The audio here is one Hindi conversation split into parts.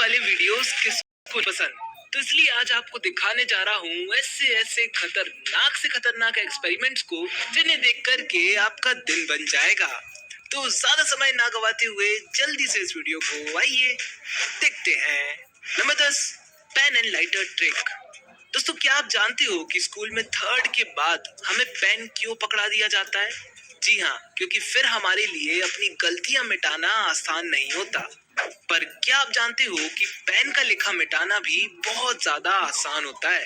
वाले वीडियोस किसको पसंद, तो इसलिए आज आपको दिखाने जा रहा हूँ ऐसे ऐसे खतरनाक से खतरनाक एक्सपेरिमेंट्स को जिन्हें देख करके आपका दिन बन जाएगा। तो ज्यादा समय ना गवाते हुए जल्दी से इस वीडियो को आइए देखते हैं। Number 10, pen and lighter trick. दोस्तों, क्या आप जानते हो कि स्कूल में थर्ड के बाद हमें पेन क्यों पकड़ा दिया जाता है? जी हाँ, क्योंकि फिर हमारे लिए अपनी गलतियां मिटाना आसान नहीं होता। पर क्या आप जानते हो कि पेन का लिखा मिटाना भी बहुत ज्यादा आसान होता है।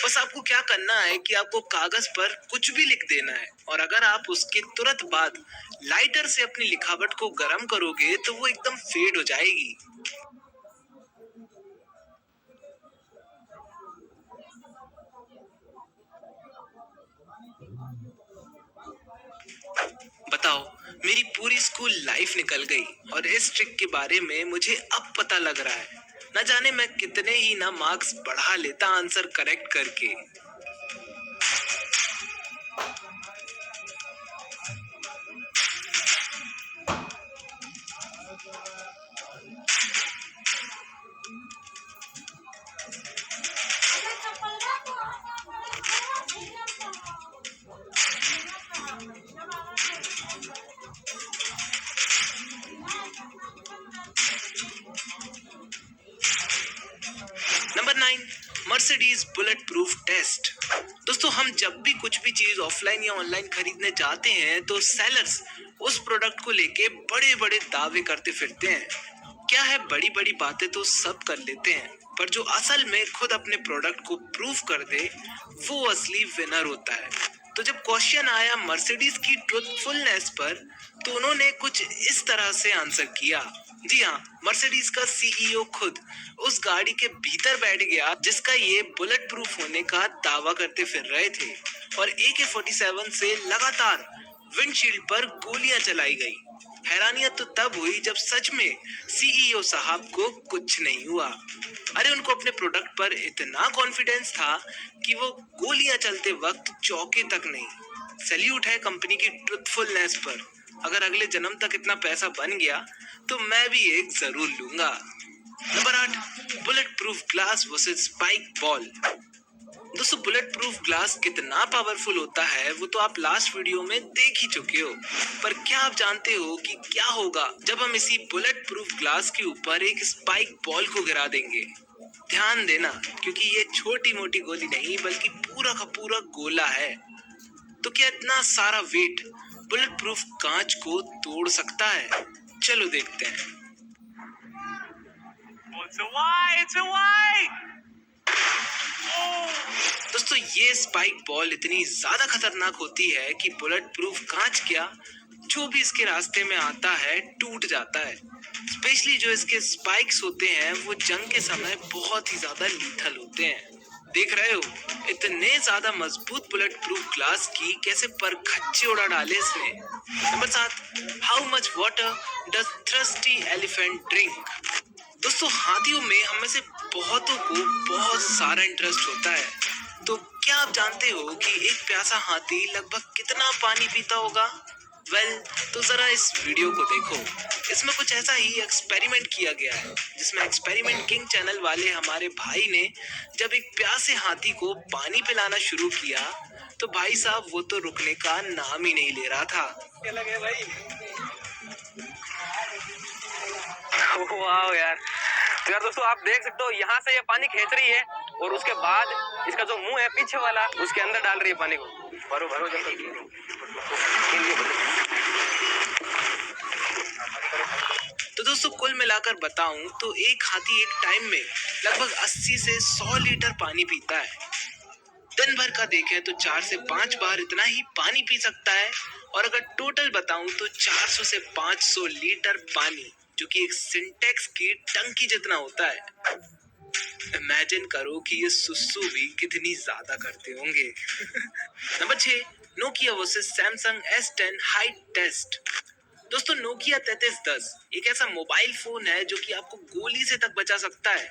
बस आपको क्या करना है कि आपको कागज पर कुछ भी लिख देना है, और अगर आप उसके तुरंत बाद लाइटर से अपनी लिखावट को गर्म करोगे तो वो एकदम फेड हो जाएगी। बताओ, मेरी पूरी स्कूल लाइफ निकल गई और इस ट्रिक के बारे में मुझे अब पता लग रहा है। न जाने मैं कितने ही ना मार्क्स बढ़ा लेता आंसर करेक्ट करके। Number 9, Mercedes bullet proof test. दोस्तों, हम जब भी कुछ भी चीज ऑफलाइन या ऑनलाइन खरीदने जाते हैं तो सेलर्स उस प्रोडक्ट को लेके बड़े बड़े दावे करते फिरते हैं। क्या है, बड़ी बड़ी बातें तो सब कर लेते हैं, पर जो असल में खुद अपने प्रोडक्ट को प्रूफ कर दे वो असली विनर होता है। तो जब क्वेश्चन आया मर्सिडीज की ट्रुथफुलनेस पर, तो उन्होंने कुछ इस तरह से आंसर किया। जी हाँ, मर्सिडीज का सीईओ खुद उस गाड़ी के भीतर बैठ गया जिसका ये बुलेट प्रूफ होने का दावा करते फिर रहे थे, और AK-47 से लगातार विंडशील्ड पर गोलियां चलाई गई। हैरानियत तो तब हुई जब सच में सीईओ साहब को कुछ नहीं हुआ। अरे, उनको अपने प्रोडक्ट पर इतना कॉन्फिडेंस था कि वो गोलियां चलते वक्त चौंके तक नहीं। सैल्यूट है कंपनी की ट्रुथफुलनेस पर। अगर अगले जन्म तक इतना पैसा बन गया तो मैं भी एक जरूर लूंगा। Number 8, bullet proof glass versus spike ball. दोस्तों, बुलेट प्रूफ ग्लास कितना पावरफुल होता है वो तो आप लास्ट वीडियो में देख ही चुके हो। पर क्या आप जानते हो कि क्या होगा जब हम इसी बुलेट प्रूफ ग्लास के ऊपर एक स्पाइक बॉल को गिरा देंगे? ध्यान देना, क्योंकि ये छोटी मोटी गोली नहीं बल्कि पूरा का पूरा गोला है। तो क्या इतना सारा वेट बुलेट प्रूफ कांच को तोड़ सकता है? चलो देखते हैं। It's away! It's away! दोस्तों, ये स्पाइक बॉल इतनी ज्यादा खतरनाक होती है कि बुलेट प्रूफ कांच क्या, जो भी इसके रास्ते में आता है टूट जाता है। स्पेशली जो इसके स्पाइक्स होते हैं वो जंग के समय बहुत ही ज्यादा लीथल होते हैं। देख रहे हो, इतने ज्यादा मजबूत बुलेट प्रूफ ग्लास की कैसे परखच्चे उड़ा डाले इसने। Number 7, how much water does thirsty elephant drink. दोस्तों, हाथियों में हम में से बहुतों को बहुत सारा इंटरेस्ट होता है। तो क्या आप जानते हो कि एक प्यासा हाथी लगभग कितना पानी पीता होगा? तो जरा इस वीडियो को देखो। इसमें कुछ ऐसा ही एक्सपेरिमेंट किया गया है, जिसमें एक्सपेरिमेंट किंग चैनल वाले हमारे भाई ने जब एक प्यासे हाथी को पानी पिलाना शुरू किया तो भाई साहब वो तो रुकने का नाम ही नहीं ले रहा था। क्या लगे भाई? वाह यार! तो यार दोस्तों, आप देख सकते हो यहाँ से ये पानी खींच रही है और उसके बाद इसका जो मुंह है पीछे वाला उसके अंदर डाल रही है पानी को। भरो भरो तो दोस्तों, कुल मिलाकर बताऊं तो एक हाथी एक टाइम में लगभग 80 से 100 लीटर पानी पीता है। दिन भर का देखें तो 4 से 5 बार इतना ही पानी पी सकता है, और अगर टोटल बताऊं तो 400 से 500 लीटर पानी, जो कि एक सिंटेक्स की टंकी जितना होता है। इमेजिन करो कि ये सुसु भी कितनी ज्यादा करते होंगे। Number 6, Nokia versus Samsung S10 height test. दोस्तों, नोकिया 3310 एक ऐसा मोबाइल फोन है जो कि आपको गोली से तक बचा सकता है,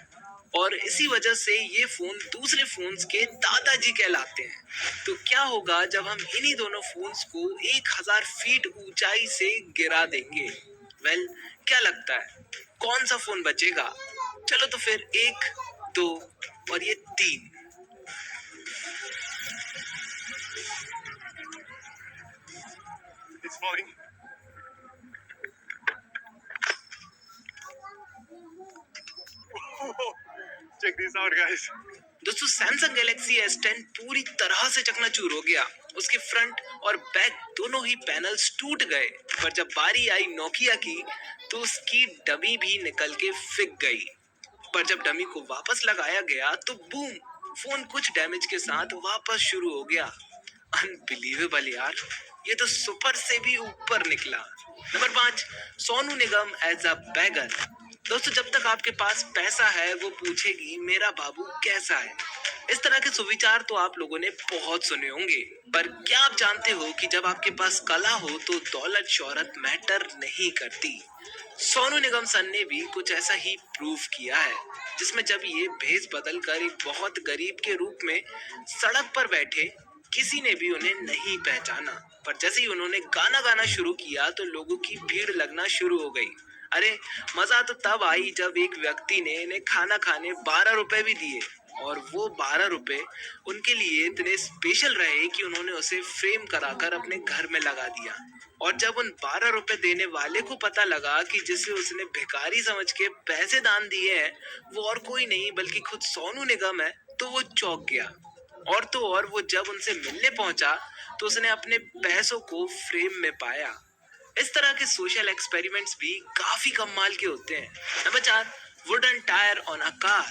और इसी वजह से ये फोन दूसरे फोन्स के दादाजी कहलाते हैं। तो क्या होगा जब हम इन्हीं दोनों फोन्स को 1000 फीट ऊंचाई से गिरा देंगे? क्या लगता है कौन सा फोन बचेगा? चलो तो फिर 1, 2 और ये 3। It's falling. Check this out, guys. दोस्तों सैमसंग गैलेक्सी S10 पूरी तरह से चकनाचूर हो गया। उसके फ्रंट और बैक दोनों ही पैनल्स टूट गए। पर जब बारी आई नोकिया की तो उसकी डमी भी निकल के फिक गई। पर जब डमी को वापस लगाया गया तो बूम, फोन कुछ डैमेज के साथ वापस शुरू हो गया। अनबिलीवेबल यार, ये तो सुपर से भी ऊपर निकला। Number 5, Sonu Nigam as a beggar. दोस्तों जब तक आपके पास पैसा है वो पूछेगी मेरा बाबू कैसा है। इस तरह के सुविचार तो आप लोगों ने बहुत सुने होंगे, पर क्या आप जानते हो कि जब आपके पास कला हो तो दौलत शोहरत मैटर नहीं करती। सोनू निगम सर ने भी कुछ ऐसा ही प्रूव किया है, जिसमें जब ये भेष बदल कर एक बहुत गरीब के रूप में सड़क पर बैठे, किसी ने भी उन्हें नहीं पहचाना। पर जैसे ही उन्होंने गाना गाना शुरू किया तो लोगों की भीड़ लगना शुरू हो गई। अरे मजा तो तब आई जब एक व्यक्ति ने इन्हें खाना खाने 12 रुपए भी दिए, और वो 12 रुपए उनके लिए इतने स्पेशल रहे कि उन्होंने उसे फ्रेम कराकर अपने घर में लगा दिया। और जब उन 12 रुपए देने वाले को पता लगा कि जिसे उसने भिखारी समझ के पैसे दान दिए हैं वो और कोई नहीं बल्कि खुद सोनू निगम है, तो वो चौंक गया। और तो और वो जब उनसे मिलने पहुंचा तो उसने अपने पैसों को फ्रेम में पाया। इस तरह के सोशल एक्सपेरिमेंट्स भी काफी कमाल के होते हैं। Number 4, wooden tyre on a car.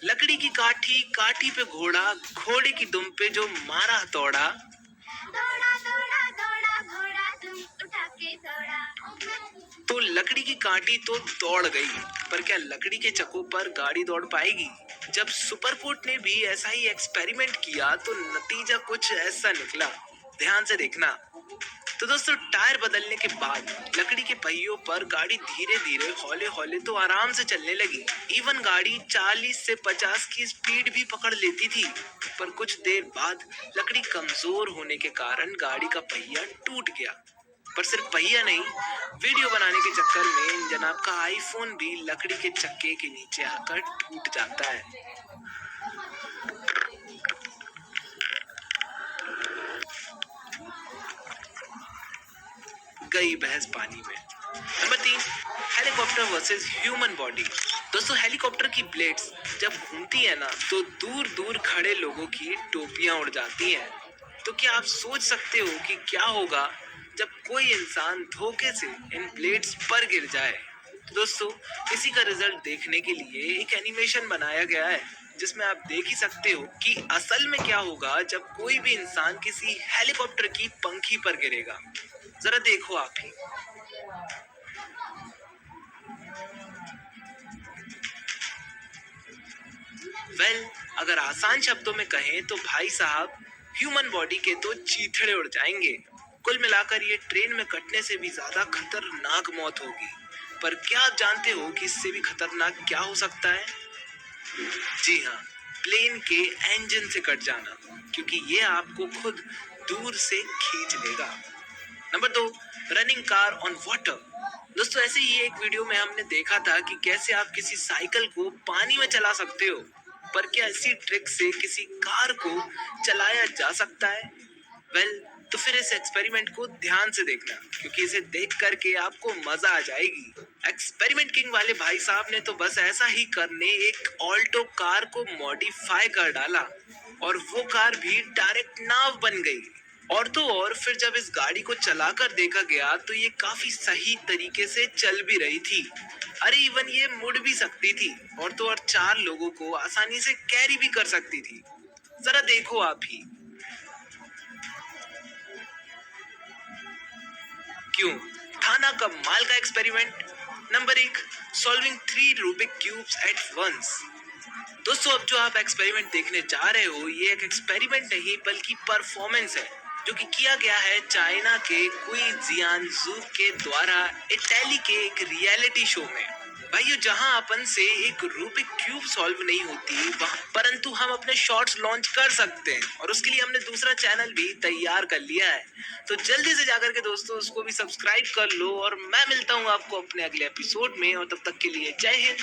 लकड़ी की काठी, काठी पे घोड़ा, घोड़े की दुम पे जो मारा हथौड़ा। दौड़ा दौड़ा दौड़ा घोड़ा तुम उठा के दौड़ा। तो लकड़ी की काठी तो दौड़ गई, पर क्या लकड़ी के चक्कों पर गाड़ी दौड़ पाएगी? जब सुपर कोर्ट ने भी ऐसा ही एक्सपेरिमेंट किया तो नतीजा कुछ ऐसा निकला। ध्यान से देखना। तो दोस्तों टायर बदलने के बाद लकड़ी के पहियों पर गाड़ी धीरे धीरे हौले हौले तो आराम से चलने लगी। इवन गाड़ी 40 से 50 की स्पीड भी पकड़ लेती थी। पर कुछ देर बाद लकड़ी कमजोर होने के कारण गाड़ी का पहिया टूट गया। पर सिर्फ पहिया नहीं, वीडियो बनाने के चक्कर में जनाब का आईफोन भी लकड़ी के चक्के के नीचे आकर टूट जाता है। गई बहस पानी में। Number 3, helicopter versus human body. दोस्तों हेलीकॉप्टर की ब्लेड्स जब घूमती है ना तो दूर दूर खड़े लोगों की टोपियां उड़ जाती हैं। तो क्या आप सोच सकते हो कि क्या होगा जब कोई इंसान धोखे से इन ब्लेड्स पर गिर जाए? तो दोस्तों इसी का रिजल्ट देखने के लिए एक एनिमेशन बनाया गया है, जिसमें आप देख ही सकते हो कि असल में क्या होगा जब कोई भी इंसान किसी हेलीकॉप्टर की पंखी पर गिरेगा। जरा देखो आप ही। अगर आसान शब्दों में कहें तो भाई साहब ह्यूमन बॉडी के तो चीथड़े उड़ जाएंगे। कुल मिलाकर ये ट्रेन में कटने से भी ज्यादा खतरनाक मौत होगी। पर क्या आप जानते हो कि इससे भी खतरनाक क्या हो सकता है? जी हाँ, प्लेन के इंजन से कट जाना, क्योंकि ये आपको खुद दूर से खींच लेगा। Number 2, running car on water. दोस्तों ऐसे ही एक वीडियो में हमने देखा था कि कैसे आप किसी साइकिल को पानी में चला सकते हो। पर क्या इसी ट्रिक से किसी कार को चलाया जा सकता है? तो फिर इस एक्सपेरिमेंट को ध्यान से देखना, क्योंकि इसे देख करके आपको मजा आ जाएगी। एक्सपेरिमेंट किंग वाले भाई साहब ने तो बस ऐसा ही करने एक ऑल्टो कार को मॉडिफाई कर डाला, और वो कार भी डायरेक्ट नाव बन गई। और तो और फिर जब इस गाड़ी को चलाकर देखा गया तो ये काफी सही तरीके से चल भी रही थी। अरे इवन ये मुड़ भी सकती थी, और तो और 4 लोगों को आसानी से कैरी भी कर सकती थी। जरा देखो आप ही। क्यों था ना कमाल का experiment. Number 1, solving 3 Rubik cubes at once. दोस्तों अब जो आप एक्सपेरिमेंट देखने जा रहे हो ये एक एक्सपेरिमेंट नहीं बल्कि परफॉर्मेंस है, जो कि किया गया है चाइना के कुई जियांजू के द्वारा इटली के एक रियलिटी शो में। भाइयों जहां अपन से एक रूबिक क्यूब सॉल्व नहीं होती, परंतु हम अपने शॉर्ट्स लॉन्च कर सकते हैं, और उसके लिए हमने दूसरा चैनल भी तैयार कर लिया है। तो जल्दी से जाकर के दोस्तों उसको भी सब्सक्राइब कर लो, और मैं मिलता हूं आपको अपने अगले एपिसोड में, और तब तक के लिए जय हिंद।